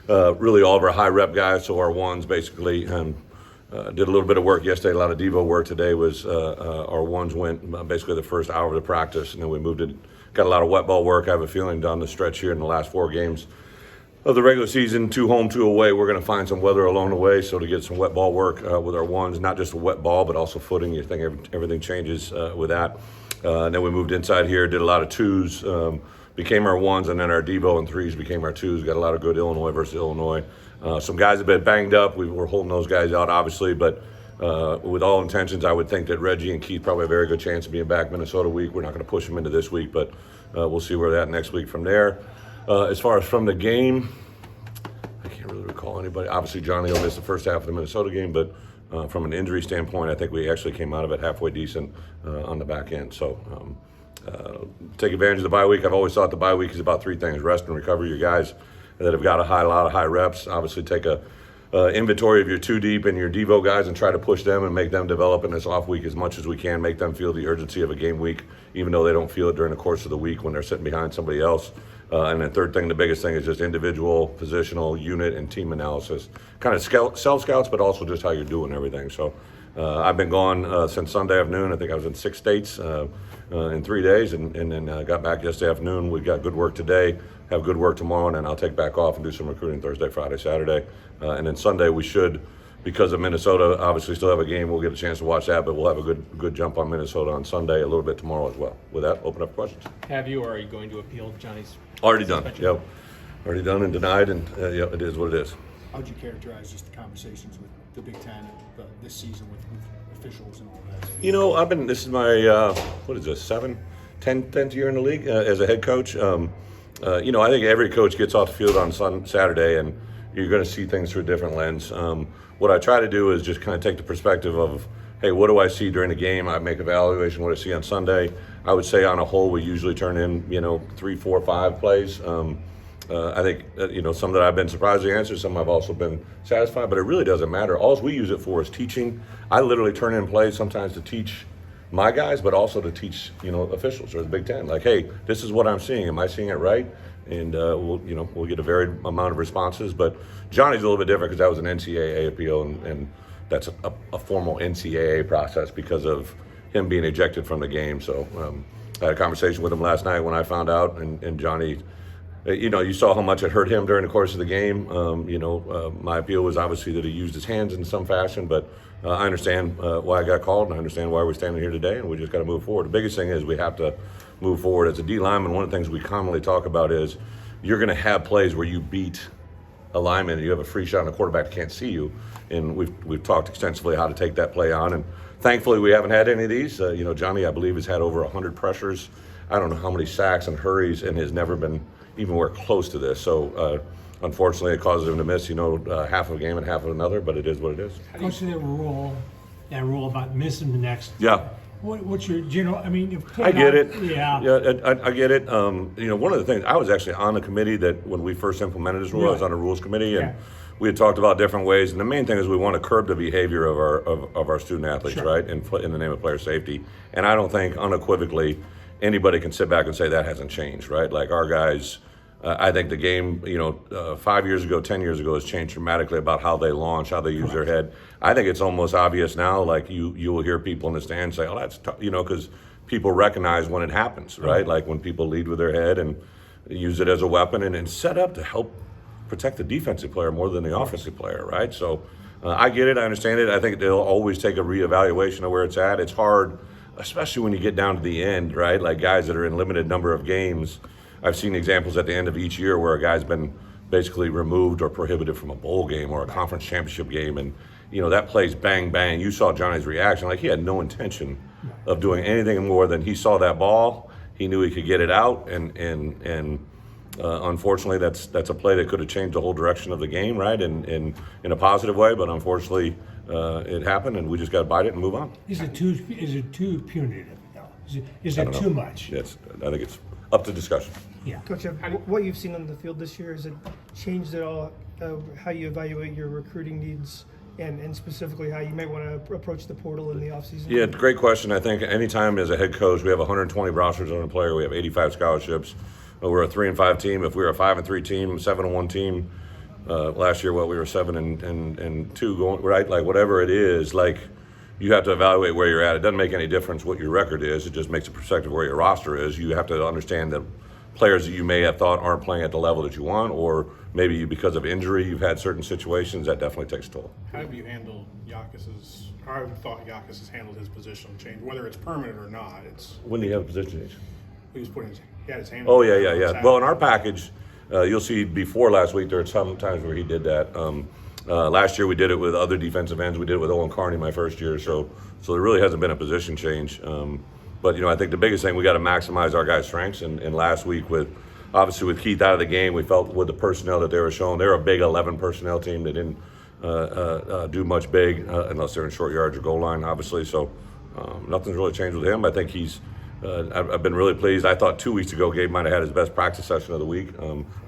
really all of our high rep guys, so our ones basically. Did a little bit of work yesterday, a lot of Devo work today. Was our ones went basically the first hour of the practice, and then we moved it. Got a lot of wet ball work. I have a feeling down the stretch here in the last 4 games of the regular season, 2 home, 2 away, we're going to find some weather along the way. So to get some wet ball work with our ones, not just a wet ball, but also footing. You think everything changes with that. And then we moved inside here, did a lot of 2s, became our 1s, and then our Devo and 3s became our 2s. Got a lot of good Illinois versus Illinois. Some guys have been banged up. We're holding those guys out, obviously, but with all intentions, I would think that Reggie and Keith probably have a very good chance of being back Minnesota week. We're not going to push them into this week, but we'll see where they're at next week from there. As far as from the game, I can't really recall anybody. Obviously, Johnny will miss the first half of the Minnesota game, but from an injury standpoint, I think we actually came out of it halfway decent on the back end. So take advantage of the bye week. I've always thought the bye week is about 3 things: rest and recover your guys that have got a lot of high reps. Obviously, take a inventory of your 2 deep and your Devo guys and try to push them and make them develop in this off week as much as we can, make them feel the urgency of a game week, even though they don't feel it during the course of the week when they're sitting behind somebody else. And then third thing, the biggest thing is just individual, positional, unit, and team analysis. Kind of self-scouts, but also just how you're doing everything. So I've been gone since Sunday afternoon. I think I was in 6 states in 3 days, and then got back yesterday afternoon. We got good work today, have good work tomorrow, and then I'll take back off and do some recruiting Thursday, Friday, Saturday. And then Sunday we should, because of Minnesota, obviously still have a game. We'll get a chance to watch that, but we'll have a good jump on Minnesota on Sunday, a little bit tomorrow as well. With that, open up questions. Have you, or are you going to appeal Johnny's? Already done. Yep. Already done and denied, and yep, it is what it is. How would you characterize just the conversations with the Big Ten this season with officials and all that? You know, this is my, 10th year in the league as a head coach. You know, I think every coach gets off the field on Saturday, and you're going to see things through a different lens. What I try to do is just kind of take the perspective of, hey, what do I see during the game? I make evaluation what I see on Sunday. I would say on a whole, we usually turn in, 3, 4, 5 plays. I think, some that I've been surprised to answer, some I've also been satisfied, but it really doesn't matter. All we use it for is teaching. I literally turn in plays sometimes to teach my guys, but also to teach, officials or the Big Ten. Like, hey, this is what I'm seeing. Am I seeing it right? And we'll get a varied amount of responses. But Johnny's a little bit different because that was an NCAA appeal, and that's a formal NCAA process because of him being ejected from the game. So I had a conversation with him last night when I found out, and Johnny, you saw how much it hurt him during the course of the game. My appeal was obviously that he used his hands in some fashion, but I understand why I got called, and I understand why we're standing here today, and we just got to move forward. The biggest thing is we have to move forward. As a D lineman, one of the things we commonly talk about is you're going to have plays where you beat a lineman and you have a free shot and the quarterback can't see you, and we've talked extensively how to take that play on, and thankfully we haven't had any of these. Johnny, I believe, has had over 100 pressures. I don't know how many sacks and hurries, and has never been even where close to this. So unfortunately, it causes him to miss, half of a game and half of another, but it is what it is. Coach, that rule about missing the next. Yeah. What's your general? I mean, I get it. Yeah. Yeah, I get it. One of the things, I was actually on the committee that when we first implemented this rule, I was on the rules committee, and we had talked about different ways. And the main thing is we want to curb the behavior of our student athletes, right? In the name of player safety. And I don't think unequivocally anybody can sit back and say that hasn't changed, right? Like our guys. I think the game, 5 years ago, 10 years ago, has changed dramatically about how they launch, how they use their head. I think it's almost obvious now, like you will hear people in the stands say, oh, that's tough, because people recognize when it happens, right? Like when people lead with their head and use it as a weapon and it's set up to help protect the defensive player more than the offensive player, right? So I get it, I understand it. I think they'll always take a reevaluation of where it's at. It's hard, especially when you get down to the end, right? Like guys that are in limited number of games. I've seen examples at the end of each year where a guy's been basically removed or prohibited from a bowl game or a conference championship game, and that plays bang bang. You saw Johnny's reaction; like he had no intention of doing anything more than he saw that ball. He knew he could get it out, and unfortunately, that's a play that could have changed the whole direction of the game, right? And in a positive way, but unfortunately, it happened, and we just got to bite it and move on. Is it too punitive? Is it too much? Yes, I think it's up to discussion. Yeah. Coach, what you've seen on the field this year, has it changed at all how you evaluate your recruiting needs and specifically how you might want to approach the portal in the offseason? Yeah, great question. I think anytime as a head coach, we have 120 rosters on a player, we have 85 scholarships. We're a 3-5 team. If we were a 5-3 team, 7-1 team, last year, we were 7-2 going, right? Like whatever it is, like you have to evaluate where you're at. It doesn't make any difference what your record is. It just makes a perspective where your roster is. You have to understand that players that you may have thought aren't playing at the level that you want, or maybe because of injury, you've had certain situations that definitely takes a toll. How have you handled how have you thought Yakis has handled his position change, whether it's permanent or not? When do you have a position change? He had his hand. Oh, yeah. Well, in our package, you'll see before last week, there are some times where he did that. Last year we did it with other defensive ends. We did it with Owen Carney my first year. So there really hasn't been a position change. But, I think the biggest thing, we got to maximize our guys' strengths. And last week obviously with Keith out of the game, we felt with the personnel that they were showing, they're a big 11 personnel team. They didn't do much big unless they're in short yards or goal line, obviously. So nothing's really changed with him. I think I've been really pleased. I thought 2 weeks ago Gabe might have had his best practice session of the week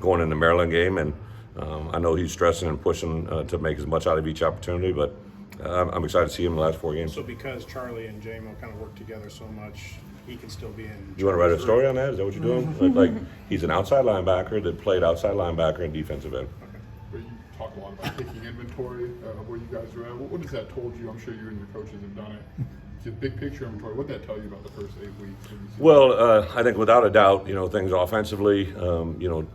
going in the Maryland game, and I know he's stressing and pushing to make as much out of each opportunity, but I'm excited to see him in the last 4 games. So because Charlie and JMO kind of work together so much, he can still be in. You want to write a story on that? Is that what you're doing? Like he's an outside linebacker that played outside linebacker and defensive end. But you talk a lot about taking inventory of where you guys are at. What has that told you? I'm sure you and your coaches have done it. Just big picture inventory. What did that tell you about the first 8 weeks? Well, I think without a doubt, things offensively,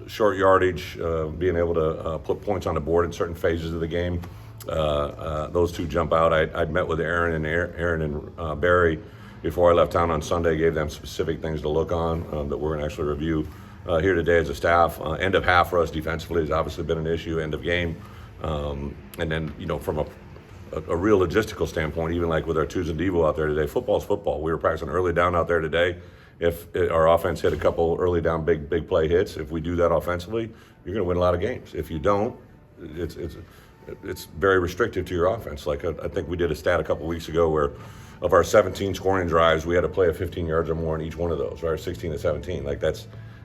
short yardage, being able to put points on the board in certain phases of the game, those two jump out. I'd met with Aaron and Barry before I left town on Sunday, gave them specific things to look on that we're going to actually review here today as a staff. End of half for us defensively has obviously been an issue, end of game. And then, from a real logistical standpoint, even like with our twos and Devo out there today, football's football. We were practicing early down out there today. If our offense hit a couple early down big play hits, if we do that offensively, you're going to win a lot of games. If you don't, it's very restrictive to your offense. Like I think we did a stat a couple weeks ago where of our 17 scoring drives, we had to play a 15 yards or more in each one of those, right? 16 to 17. Like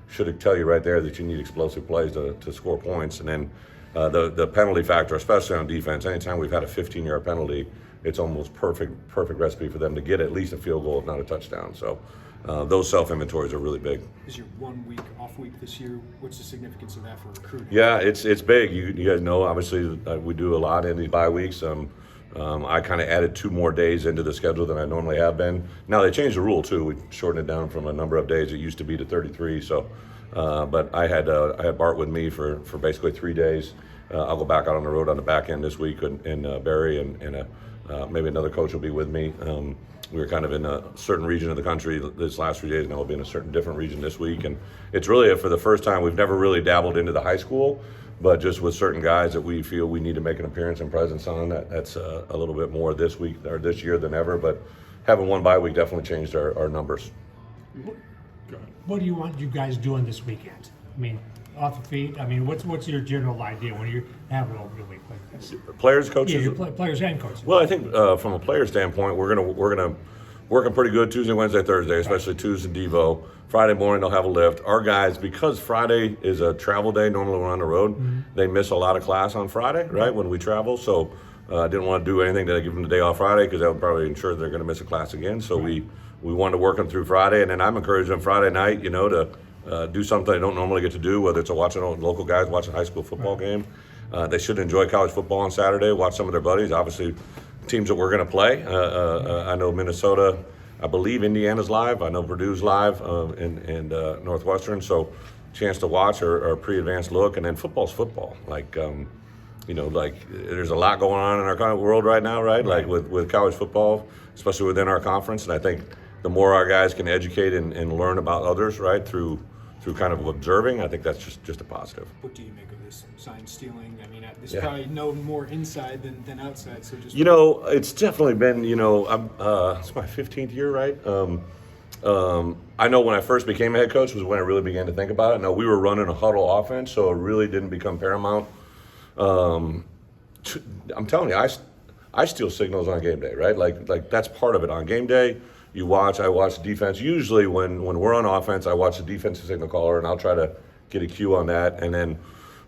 should tell you right there that you need explosive plays to score points. And then the penalty factor, especially on defense, anytime we've had a 15-yard penalty, it's almost perfect recipe for them to get at least a field goal, if not a touchdown. So those self-inventories are really big. Is your 1 week off week this year? What's the significance of that for recruiting? Yeah, it's big. You guys know, obviously, we do a lot in these bye weeks. I kind of added 2 more days into the schedule than I normally have been. Now they changed the rule too. We shortened it down from a number of days. It used to be to 33. So, but I had Bart with me for basically 3 days. I'll go back out on the road on the back end this week, and Barry and maybe another coach will be with me. We were kind of in a certain region of the country this last few days. Now we'll be in a certain different region this week, and it's really for the first time we've never really dabbled into the high school. But just with certain guys that we feel we need to make an appearance and presence on, that's a little bit more this week or this year than ever. But having 1 bye week definitely changed our numbers. What do you want you guys doing this weekend? I mean, off the feet. I mean, what's your general idea when you have a real week like this? Players, coaches. Yeah, your players and coaches. Well, I think from a player standpoint, we're gonna working pretty good Tuesday, Wednesday, Thursday, especially Tuesday and Devo. Friday morning they'll have a lift. Our guys, because Friday is a travel day, normally we're on the road, they miss a lot of class on Friday, right, when we travel. So I didn't want to do anything to give them the day off Friday because that would probably ensure they're going to miss a class again. So we wanted to work them through Friday, and then I'm encouraging them Friday night, to do something they don't normally get to do, whether it's watching local guys watch a high school football game. They should enjoy college football on Saturday, watch some of their buddies. Obviously, teams that we're going to play. I know Minnesota. I believe Indiana's live. I know Purdue's live, and Northwestern. So, chance to watch or a pre-advanced look. And then football's football. There's a lot going on in our kind of world right now, right? Like with college football, especially within our conference. And I think the more our guys can educate and learn about others, right, through kind of observing, I think that's just a positive. What do you make of this sign stealing? I mean, this is probably no more inside than outside. So just it's definitely been it's my 15th year, right? I know when I first became a head coach was when I really began to think about it. Now we were running a huddle offense, so it really didn't become paramount. I'm telling you, I steal signals on game day, right? Like that's part of it. On game day, I watch defense. Usually when we're on offense, I watch the defensive signal caller, and I'll try to get a cue on that. And then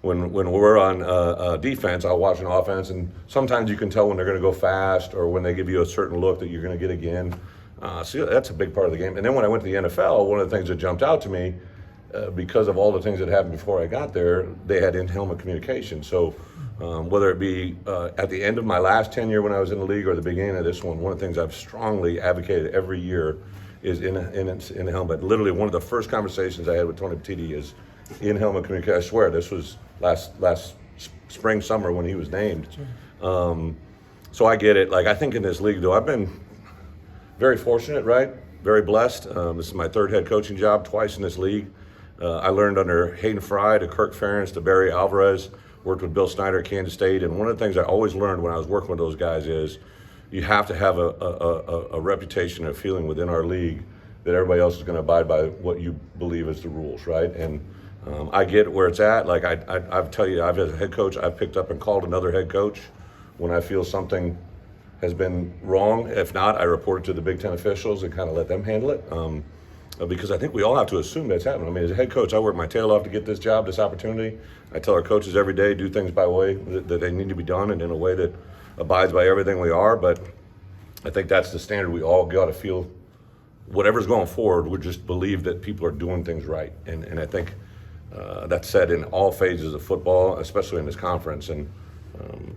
when we're on defense, I'll watch an offense, and sometimes you can tell when they're going to go fast or when they give you a certain look that you're going to get again. So that's a big part of the game. And then when I went to the NFL, one of the things that jumped out to me because of all the things that happened before I got there, they had in-helmet communication. So whether it be at the end of my last tenure when I was in the league or the beginning of this one of the things I've strongly advocated every year is in helmet. Literally, one of the first conversations I had with Tony Petitti is in-helmet communication. I swear, this was last spring, summer when he was named. So I get it. Like, I think in this league, though, I've been very fortunate, right? Very blessed. This is my third head coaching job, twice in this league. I learned under Hayden Fry to Kirk Ferentz to Barry Alvarez, worked with Bill Snyder at Kansas State. And one of the things I always learned when I was working with those guys is you have to have a reputation, a feeling within our league that everybody else is going to abide by what you believe is the rules, right? And I get where it's at. Like, I tell you, I've as a head coach, I've picked up and called another head coach when I feel something has been wrong. If not, I report it to the Big Ten officials and kind of let them handle it. Because I think we all have to assume that's happening. I mean, as a head coach, I work my tail off to get this job, this opportunity. I tell our coaches every day, do things by way that they need to be done and in a way that abides by everything we are. But I think that's the standard we all got to feel. Whatever's going forward, we just believe that people are doing things right. And I think that's said in all phases of football, especially in this conference. And,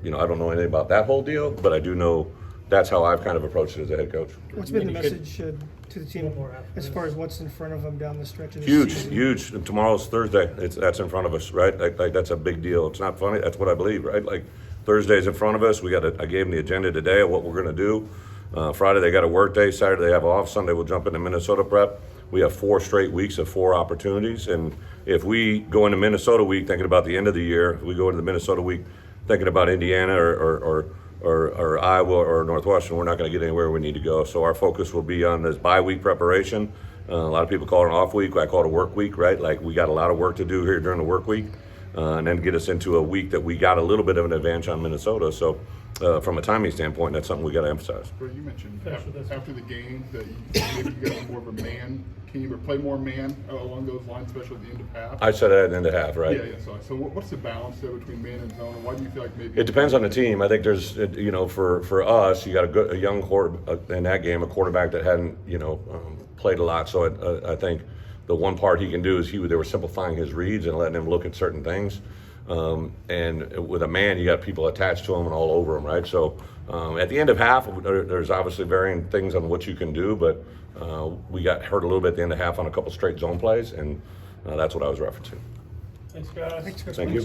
I don't know anything about that whole deal, but I do know that's how I've kind of approached it as a head coach. What's been the message to the team as far as what's in front of them down the stretch of the Huge, season? huge. And tomorrow's Thursday. That's in front of us, right? Like that's a big deal. It's not funny. That's what I believe, right? Like, Thursday's in front of us. I gave them the agenda today of what we're going to do. Friday they got a work day. Saturday they have off. Sunday we'll jump into Minnesota prep. We have 4 straight weeks of 4 opportunities. And if we go into Minnesota week thinking about the end of the year, if we go into the Minnesota week thinking about Indiana or Iowa or Northwestern, we're not going to get anywhere we need to go. So our focus will be on this bye week preparation. A lot of people call it an off week. I call it a work week, right? Like, we got a lot of work to do here during the work week, and then get us into a week that we got a little bit of an advantage on Minnesota. So from a timing standpoint, that's something we got to emphasize. But you mentioned after the game that maybe you guys are more of a man team or play more man along those lines, especially at the end of half. I said that at the end of half, right? Yeah. So what's the balance there between man and zone, and why do you feel like maybe It depends on the team. I think there's, for us, you got a young in that game, a quarterback that hadn't, played a lot. So I think the one part he can do is they were simplifying his reads and letting him look at certain things. And with a man, you got people attached to him and all over him, right? So at the end of half, there's obviously varying things on what you can do, but we got hurt a little bit at the end of half on a couple straight zone plays, and that's what I was referencing. Thanks, guys. Thanks, Chris. Thank you.